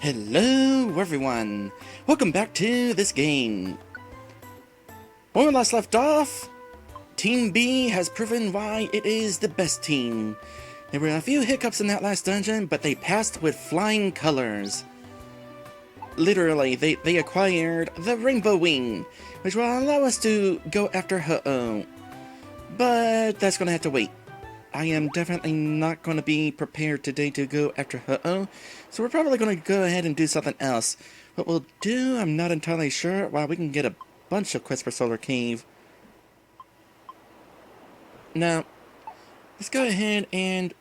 Hello everyone! Welcome back to this game. When we last left off, Team B has proven why it is the best team. There were a few hiccups in that last dungeon, but they passed with flying colors. Literally, they acquired the Rainbow Wing, which will allow us to go after Ho-Oh. But that's gonna have to wait. I am definitely not going to be prepared today to go after Ho-Oh, so we're probably going to go ahead and do something else. What we'll do, I'm not entirely sure. Wow, we can get a bunch of quests for Solar Cave. Now, let's go ahead and...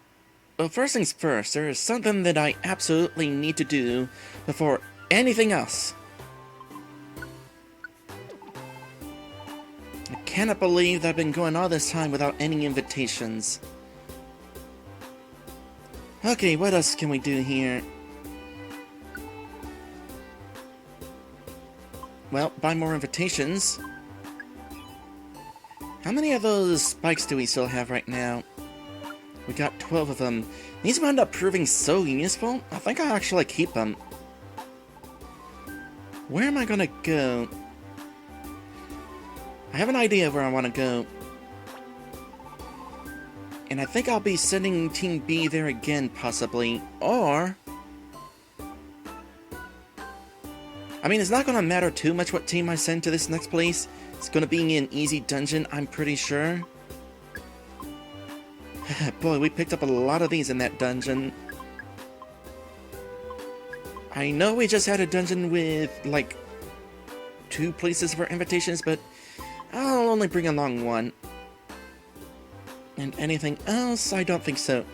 Well, first things first, there is something that I absolutely need to do before anything else. I cannot believe that I've been going all this time without any invitations. Okay, what else can we do here? Well, buy more invitations. How many of those spikes do we still have right now? We got 12 of them. These wound up proving so useful, I think I'll actually keep them. Where am I gonna go? I have an idea of where I want to go. And I think I'll be sending Team B there again, possibly. Or... I mean, it's not going to matter too much what team I send to this next place. It's going to be an easy dungeon, I'm pretty sure. Boy, we picked up a lot of these in that dungeon. I know we just had a dungeon with, like, 2 places for invitations, but I'll only bring along 1. And anything else? I don't think so.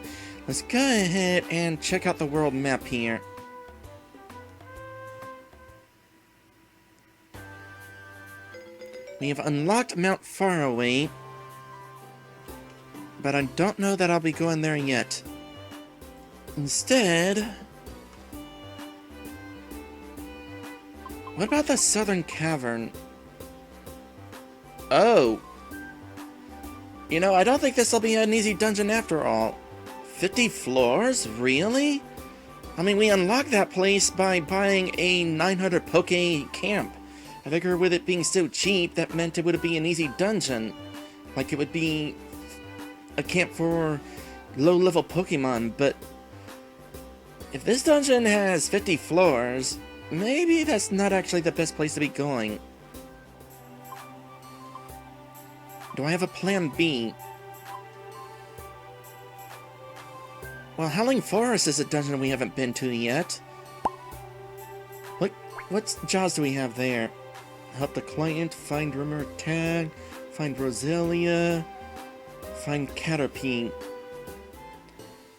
Let's go ahead and check out the world map here. We have unlocked Mount Faraway, but I don't know that I'll be going there yet. Instead... what about the Southern Cavern? Oh! You know, I don't think this will be an easy dungeon after all. 50 floors? Really? I mean, we unlocked that place by buying a 900 Poke camp. I figure with it being so cheap, that meant it would be an easy dungeon. Like it would be a camp for low-level Pokemon, but... if this dungeon has 50 floors, maybe that's not actually the best place to be going. Do I have a plan B? Well, Howling Forest is a dungeon we haven't been to yet. What jobs do we have there? Help the client, find rumor tag, find Roselia, find Caterpie.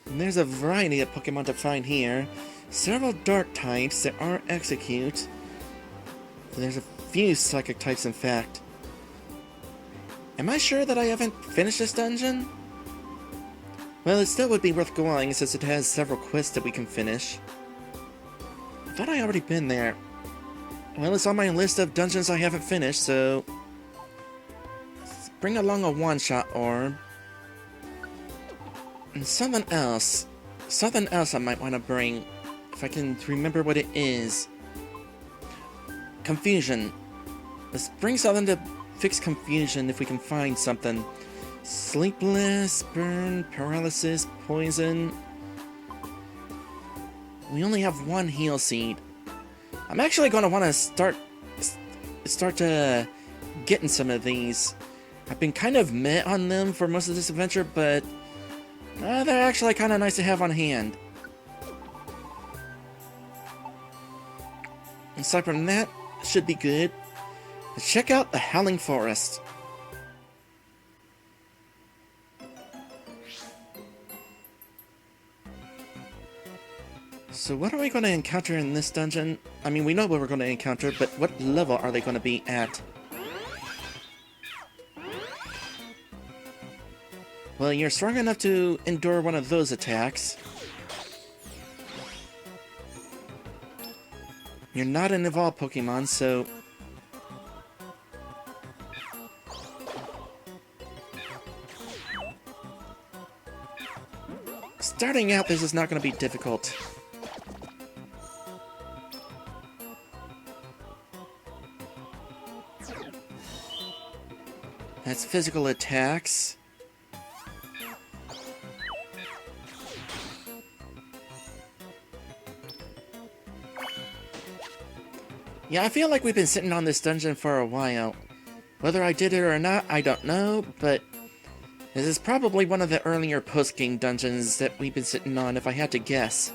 And there's a variety of Pokemon to find here. Several dark types, there are Execute. There's a few psychic types, in fact. Am I sure that I haven't finished this dungeon? Well, it still would be worth going since it has several quests that we can finish. I thought I already been there. Well, it's on my list of dungeons I haven't finished, so... let's bring along a one-shot orb. And something else. Something else I might want to bring, if I can remember what it is. Confusion. Let's bring something to fix confusion if we can find something. Sleepless, burn, paralysis, poison. We only have 1 heal seed. I'm actually going to want to start getting some of these. I've been kind of meh on them for most of this adventure, but they're actually kind of nice to have on hand. Aside from that, should be good. Let's check out the Howling Forest. So what are we going to encounter in this dungeon? I mean, we know what we're going to encounter, but what level are they going to be at? Well, you're strong enough to endure one of those attacks. You're not an evolved Pokemon, so... starting out, this is not going to be difficult. That's physical attacks. Yeah, I feel like we've been sitting on this dungeon for a while. Whether I did it or not, I don't know, but this is probably one of the earlier post-game dungeons that we've been sitting on, if I had to guess.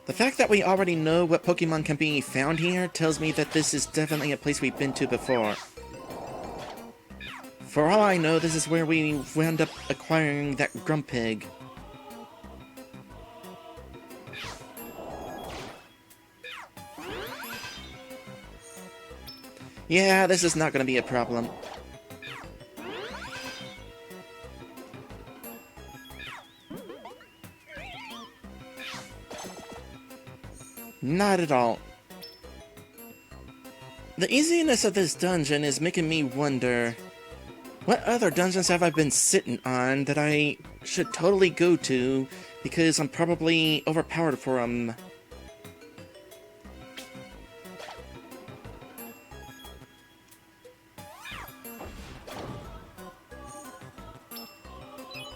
The fact that we already know what Pokemon can be found here tells me that this is definitely a place we've been to before. For all I know, this is where we wound up acquiring that Grumpig. Yeah, this is not going to be a problem. Not at all. The easiness of this dungeon is making me wonder, what other dungeons have I been sitting on that I should totally go to because I'm probably overpowered for them?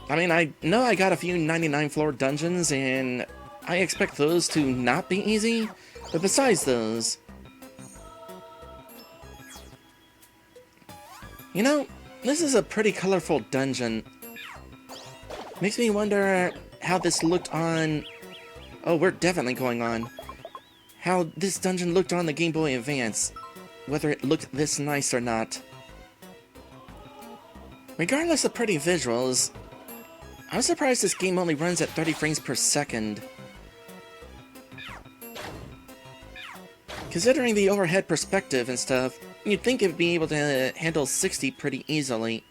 I mean, I know I got a few 99 floor dungeons, and I expect those to not be easy, but besides those... You know, this is a pretty colorful dungeon. Makes me wonder how this looked on... Oh, we're definitely going on. How this dungeon looked on the Game Boy Advance. Whether it looked this nice or not. Regardless of pretty visuals, I'm surprised this game only runs at 30 frames per second. Considering the overhead perspective and stuff, you'd think it'd be able to handle 60 pretty easily.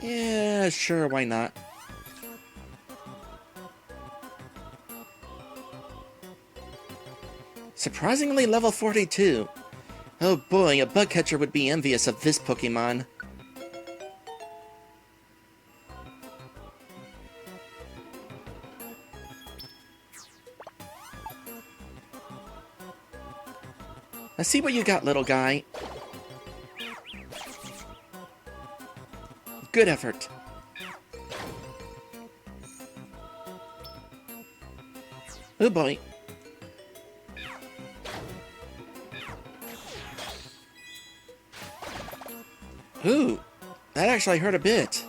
Yeah, sure, why not? Surprisingly level 42. Oh boy, a bug catcher would be envious of this Pokemon. Let's see what you got, little guy. Good effort. Oh boy. Ooh, that actually hurt a bit.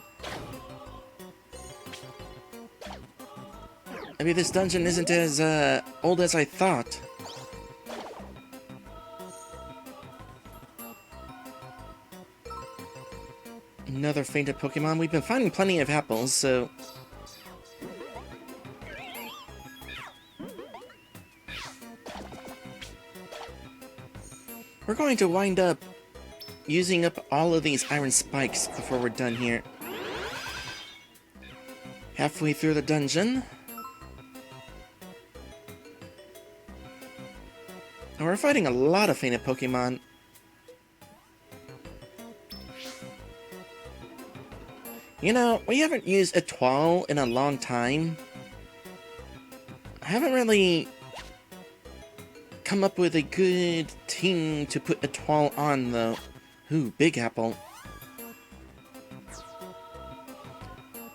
Maybe this dungeon isn't as old as I thought. Another fainted Pokemon. We've been finding plenty of apples, so... We're going to wind up using up all of these iron spikes before we're done here. Halfway through the dungeon. And we're fighting a lot of fainted Pokemon. You know, we haven't used Etoile in a long time. I haven't really come up with a good team to put Etoile on, though. Ooh, Big Apple.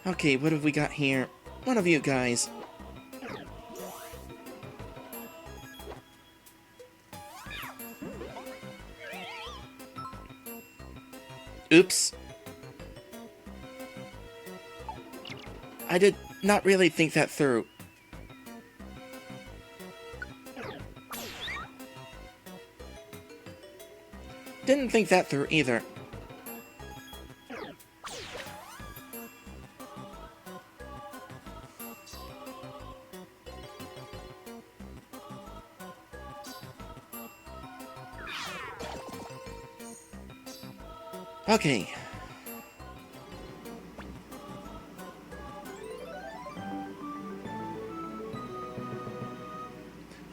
Okay, what have we got here? One of you guys. Oops. I did not really think that through. Didn't think that through either. Okay.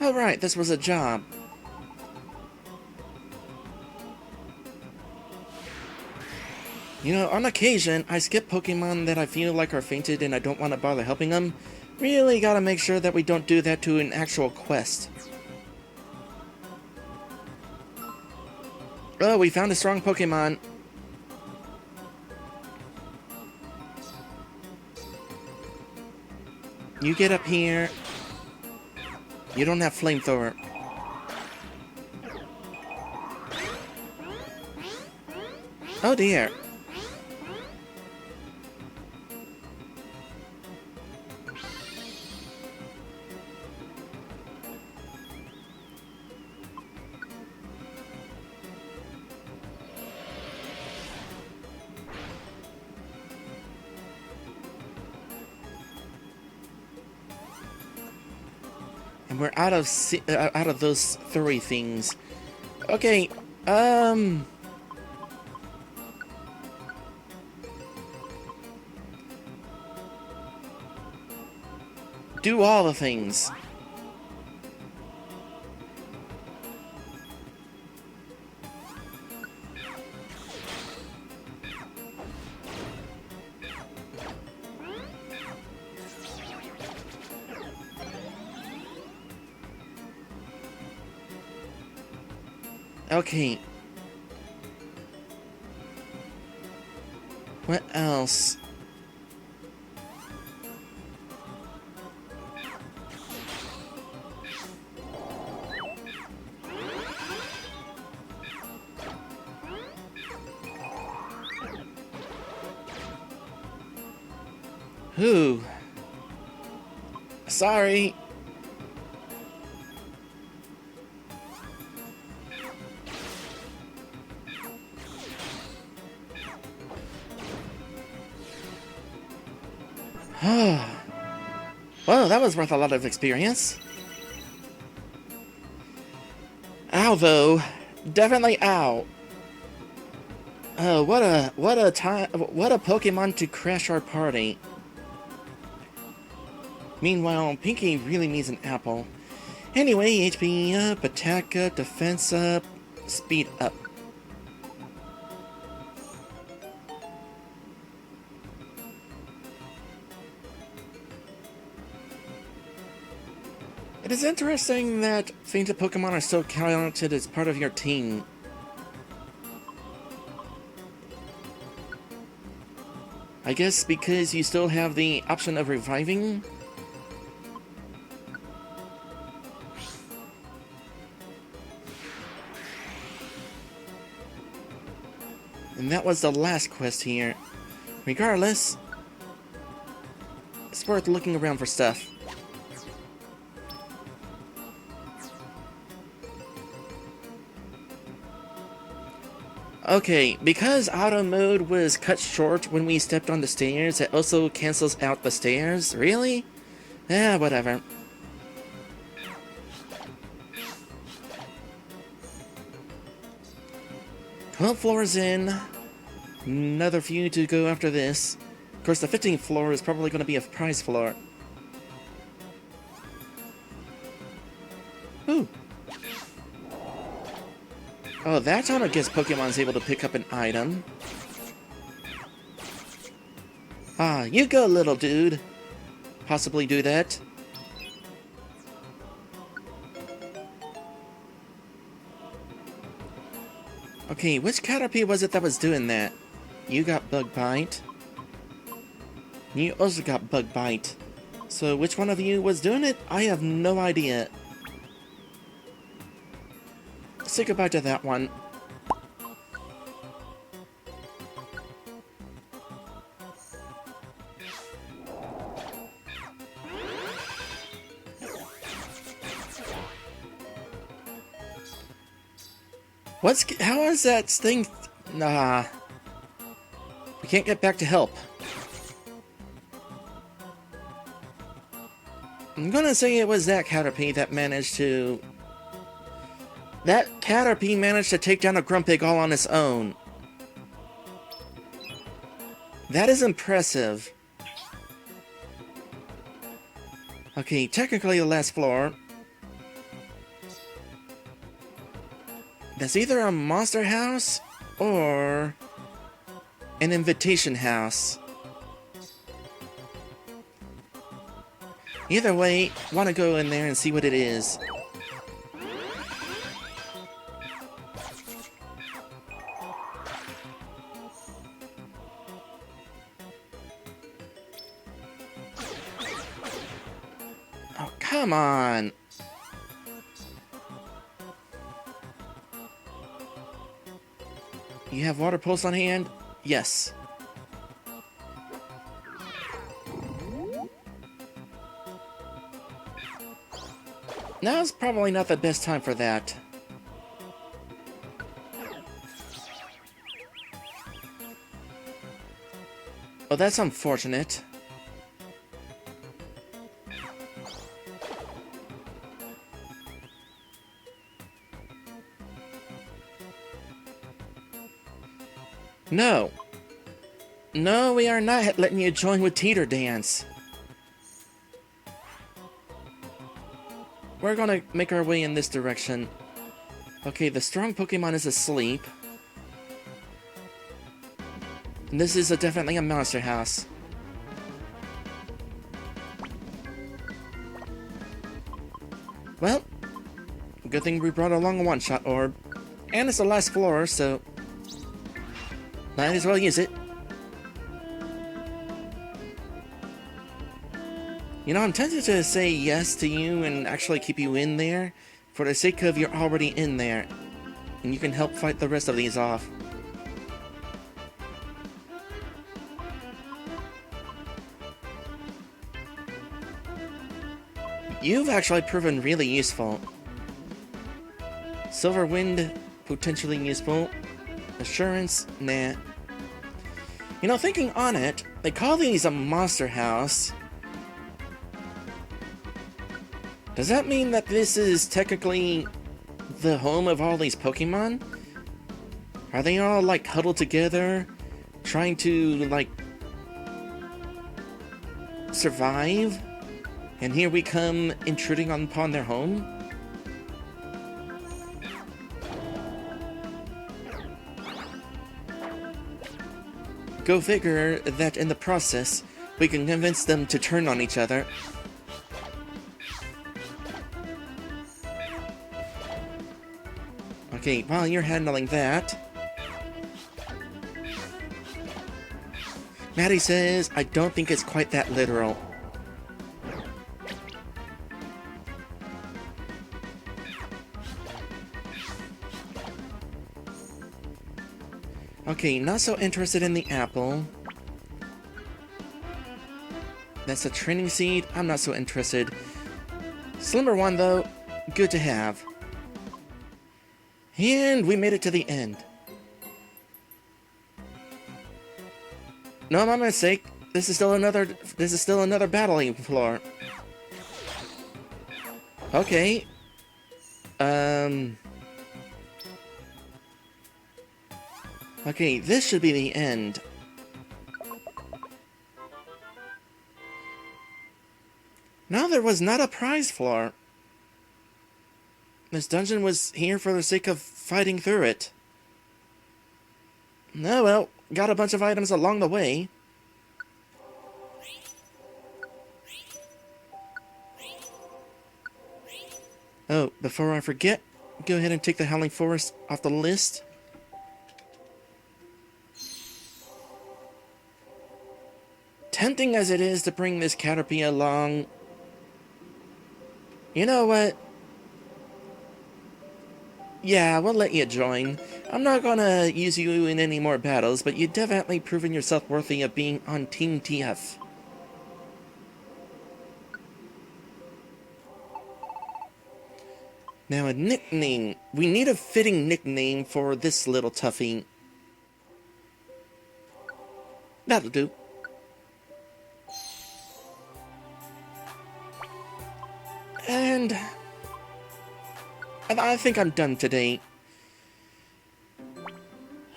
Alright, this was a job. You know, on occasion, I skip Pokemon that I feel like are fainted and I don't want to bother helping them, Really gotta make sure that we don't do that to an actual quest. Oh, we found a strong Pokemon. You get up here. You don't have flamethrower. Oh dear. And we're out of those 3 things. Okay, do all the things. Okay. What else? Who? Sorry. Well, that was worth a lot of experience. Ow, though. Definitely ow. Oh, what a Pokemon to crash our party. Meanwhile, Pinky really needs an apple. Anyway, HP up, attack up, defense up, speed up. It is interesting that fainted Pokemon are still counted as part of your team. I guess because you still have the option of reviving? And that was the last quest here. Regardless, it's worth looking around for stuff. Okay, because auto mode was cut short when we stepped on the stairs, it also cancels out the stairs? Really? Eh, whatever. Well, floors in. Another few to go after this. Of course, the 15th floor is probably going to be a prize floor. Ooh. Oh, that time I guess Pokemon's able to pick up an item. Ah, you go, little dude. Possibly do that. Okay, which Caterpie was it that was doing that? You got Bug Bite. You also got Bug Bite. So which one of you was doing it? I have no idea. Say goodbye to that one. How is that thing? Nah. We can't get back to help. I'm gonna say it was that Caterpie that managed to... That Caterpie managed to take down a Grumpig all on its own. That is impressive. Okay, technically the last floor. That's either a monster house or an invitation house. Either way, want to go in there and see what it is. Oh, come on! You have water pulse on hand? Yes. Now's probably not the best time for that. Oh, that's unfortunate. No. No, we are not letting you join with Teeter Dance. We're gonna make our way in this direction. Okay, the strong Pokemon is asleep. And this is definitely a monster house. Well, good thing we brought along a one-shot orb. And it's the last floor, so might as well use it. You know, I'm tempted to say yes to you and actually keep you in there for the sake of you're already in there. And you can help fight the rest of these off. You've actually proven really useful. Silver Wind, potentially useful. Assurance, nah. You know, thinking on it, they call these a monster house. Does that mean that this is technically the home of all these Pokemon? Are they all, like, huddled together, trying to, like, survive? And here we come intruding upon their home? Go figure that in the process, we can convince them to turn on each other. Okay, while you're handling that, Maddie says, I don't think it's quite that literal. Okay, not so interested in the apple. That's a training seed. I'm not so interested. Slimmer one, though. Good to have. And we made it to the end. No, my mistake. This is still another battling floor. Okay. Okay, this should be the end. No, there was not a prize floor. This dungeon was here for the sake of fighting through it. Oh well, got a bunch of items along the way. Oh, before I forget, go ahead and take the Howling Forest off the list. Tempting as it is to bring this Caterpie along, you know what? Yeah, we'll let you join. I'm not gonna use you in any more battles, but you've definitely proven yourself worthy of being on Team TF. Now a nickname. We need a fitting nickname for this little toughie. That'll do. And I think I'm done today.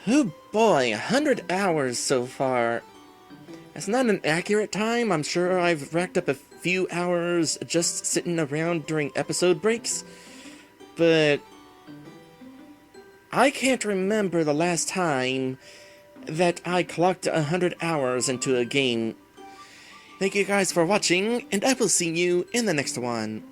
Oh boy, 100 hours so far. It's not an accurate time. I'm sure I've racked up a few hours just sitting around during episode breaks. But I can't remember the last time that I clocked 100 hours into a game. Thank you guys for watching, and I will see you in the next one.